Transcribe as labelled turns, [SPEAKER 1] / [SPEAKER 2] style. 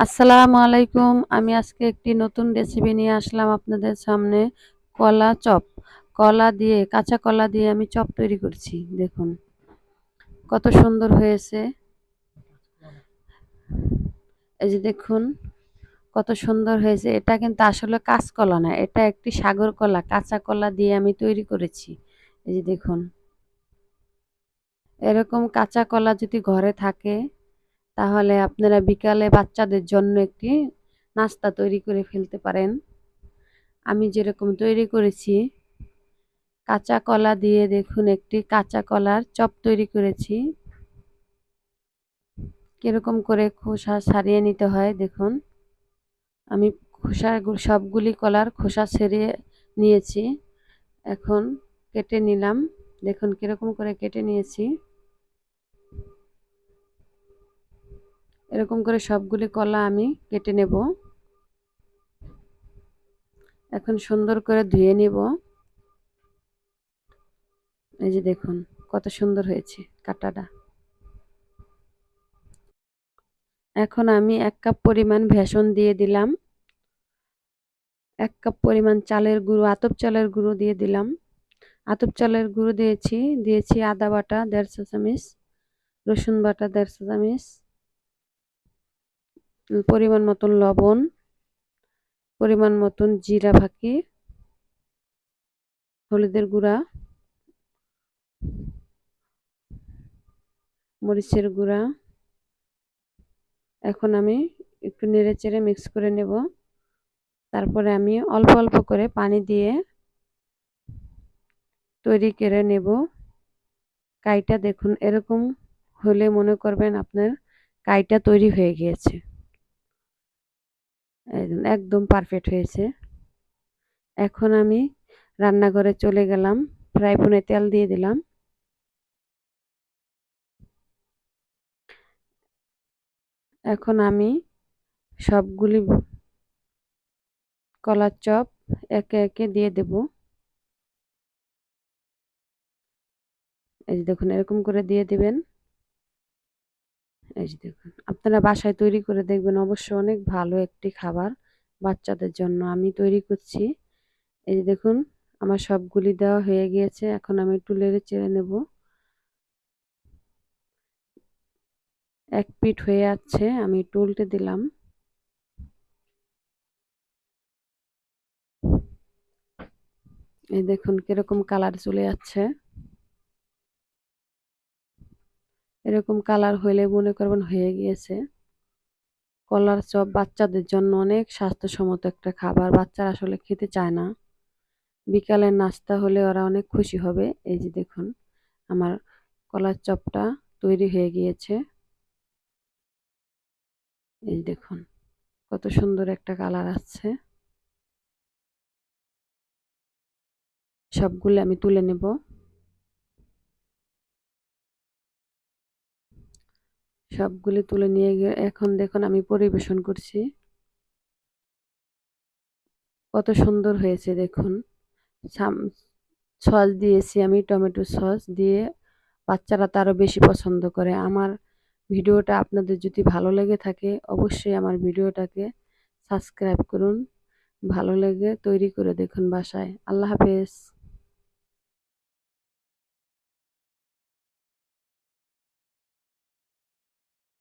[SPEAKER 1] আসসালামু আলাইকুম। আমি আজকে একটি নতুন রেসিপি নিয়ে আসলাম আপনাদের সামনে। কলা চপ। কলা দিয়ে, কাঁচা কলা দিয়ে আমি চপ তৈরি করছি। দেখুন কত সুন্দর হয়েছে। এই যে দেখুন কত সুন্দর হয়েছে। এটা কিন্তু আসলে কাঁচকলা না, এটা একটি সাগর কলা। কাঁচা কলা দিয়ে আমি তৈরি করেছি। এই যে দেখুন, এরকম কাঁচা কলা যদি ঘরে থাকে তাহলে আপনারা বিকালে বাচ্চাদের জন্য একটি নাস্তা তৈরি করে ফেলতে পারেন। আমি যেরকম তৈরি করেছি, কাঁচা কলা দিয়ে দেখুন একটি কাঁচা কলার চপ তৈরি করেছি। কিরকম করে খোসা ছাড়িয়ে নিতে হয় দেখুন। আমি সবগুলি কলার খোসা ছাড়িয়ে নিয়েছি। এখন কেটে নিলাম। দেখুন কিরকম করে কেটে নিয়েছি। এরকম করে সবগুলি কলা আমি কেটে নেব। এখন সুন্দর করে ধুয়ে নিব। এই যে দেখুন কত সুন্দর হয়েছে কাটাটা। এখন আমি 1 কাপ পরিমাণ বেসন দিয়ে দিলাম। 1 কাপ পরিমাণ চালের গুঁড়ো, আতপ চালের গুঁড়ো দিয়ে দিলাম। আতপ চালের গুঁড়ো দিয়েছি আদা বাটা 1.5 চা চামচ, রসুন বাটা 1.5 চা চামচ, পরিমাণ মতন লবণ, পরিমাণ মতন জিরা ফাঁকি, হলুদের গুঁড়া, মরিচের গুঁড়া। এখন আমি একটু নেড়ে চেড়ে মিক্স করে নেব। তারপরে আমি অল্প অল্প করে পানি দিয়ে তৈরি করে নেব। কাইটা দেখুন এরকম হলে মনে করবেন আপনার কাইটা তৈরি হয়ে গিয়েছে। একদম পারফেক্ট হয়েছে। এখন আমি রান্নাঘরে চলে গেলাম, ফ্রাই প্যানে তেল দিয়ে দিলাম। এখন আমি সবগুলি কলার চপ একে একে দিয়ে দেব। এই যে দেখুন এরকম করে দিয়ে দিবেন। এই যে দেখুন আপনারা বাসায় তৈরি করে দেখবেন, অবশ্যই অনেক ভালো একটি খাবার বাচ্চাদের জন্য আমি তৈরি করছি। এই যে দেখুন আমার সবগুলি দেওয়া হয়ে গিয়েছে। এখন আমি একটু নেড়ে চেড়ে নেব। এক পিঠ হয়ে যাচ্ছে, আমি একটু উল্টে দিলাম। এই দেখুন কিরকম কালার চলে যাচ্ছে। এরকম কালার হইলে মনে করবেন হয়ে গিয়েছে। কলার চপ বাচ্চাদের জন্য অনেক স্বাস্থ্যসম্মত একটা খাবার। বাচ্চারা আসলে খেতে চায় না। বিকালের নাস্তা হলে ওরা অনেক খুশি হবে। এই যে দেখুন আমার কলার চপটা তৈরি হয়ে গিয়েছে। এই দেখুন কত সুন্দর একটা কালার আসছে। সবগুলো আমি তুলে নেব। সবগুলি তুলে নিয়ে গিয়ে এখন দেখুন আমি পরিবেশন করছি। কত সুন্দর হয়েছে দেখুন। সস দিয়েছি আমি, টমেটো সস দিয়ে বাচ্চারা তো আরও বেশি পছন্দ করে। আমার ভিডিওটা আপনাদের যদি ভালো লেগে থাকে অবশ্যই আমার ভিডিওটাকে সাবস্ক্রাইব করুন। ভালো লেগে তৈরি করে দেখুন বাসায়। আল্লাহ হাফেজ।